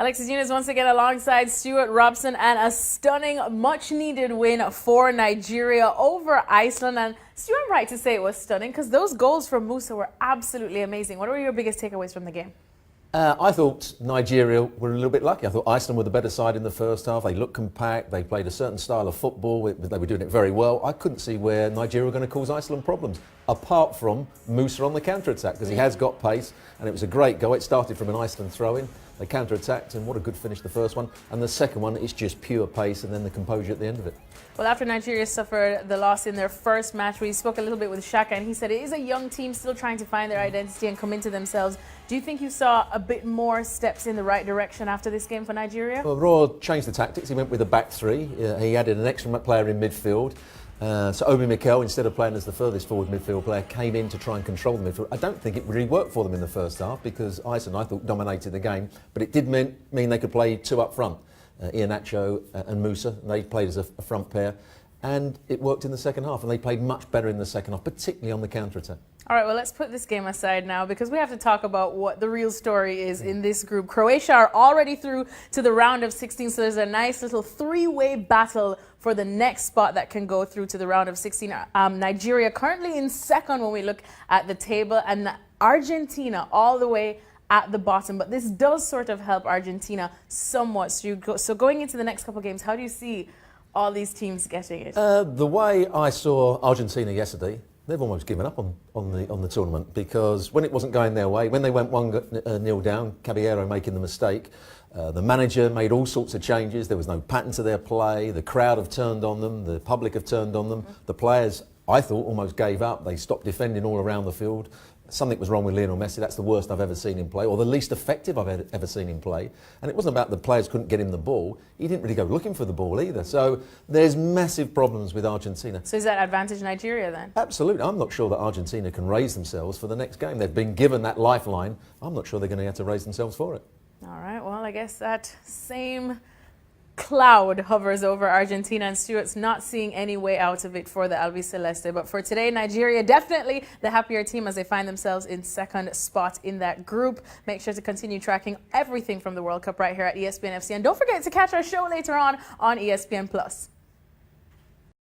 Alexis Eunice once again alongside Stuart Robson, and a stunning, much-needed win for Nigeria over Iceland. And Stuart, I'm right to say it was stunning because those goals from Musa were absolutely amazing. What were your biggest takeaways from the game? I thought Nigeria were a little bit lucky. I thought Iceland were the better side in the first half. They looked compact. They played a certain style of football. They were doing it very well. I couldn't see where Nigeria were going to cause Iceland problems, apart from Musa on the counter-attack, because he has got pace, and it was a great goal. It started from an Iceland throw-in. They counter-attacked, and what a good finish, the first one. And the second one, it's just pure pace, and then the composure at the end of it. Well, after Nigeria suffered the loss in their first match, we spoke a little bit with Shaka, and he said it is a young team still trying to find their identity and come into themselves. Do you think you saw a bit more steps in the right direction after this game for Nigeria? Well, Roy changed the tactics. He went with a back three. He added an extra player in midfield. So Obi Mikel, instead of playing as the furthest forward midfield player, came in to try and control the midfield. I don't think it really worked for them in the first half because Iceland, I thought, dominated the game. But it did mean they could play two up front, Iheanacho and Musa. They played as a front pair. And it worked in the second half, and they played much better in the second half, particularly on the counter-attack. All right, well, let's put this game aside now because we have to talk about what the real story is in this group. Croatia are already through to the round of 16, so there's a nice little three-way battle for the next spot that can go through to the round of 16. Nigeria currently in second when we look at the table, and Argentina all the way at the bottom. But this does sort of help Argentina somewhat. So going into the next couple of games, how do you see all these teams getting it? The way I saw Argentina yesterday, they've almost given up on the tournament, because when it wasn't going their way, when they went 1-0 down, Caballero making the mistake, the manager made all sorts of changes. There was no pattern to their play. The crowd have turned on them. The public have turned on them. The players, I thought, almost gave up. They stopped defending all around the field. Something was wrong with Lionel Messi. That's the worst I've ever seen him play, or the least effective I've ever seen him play. And it wasn't about the players couldn't get him the ball. He didn't really go looking for the ball either. So there's massive problems with Argentina. So is that advantage Nigeria then? Absolutely. I'm not sure that Argentina can raise themselves for the next game. They've been given that lifeline. I'm not sure they're going to have to raise themselves for it. All right. Well, I guess that same cloud hovers over Argentina, and Stuart's not seeing any way out of it for the Albiceleste. But for today, Nigeria definitely the happier team as they find themselves in second spot in that group. Make sure to continue tracking everything from the World Cup right here at ESPN FC, and don't forget to catch our show later on ESPN+.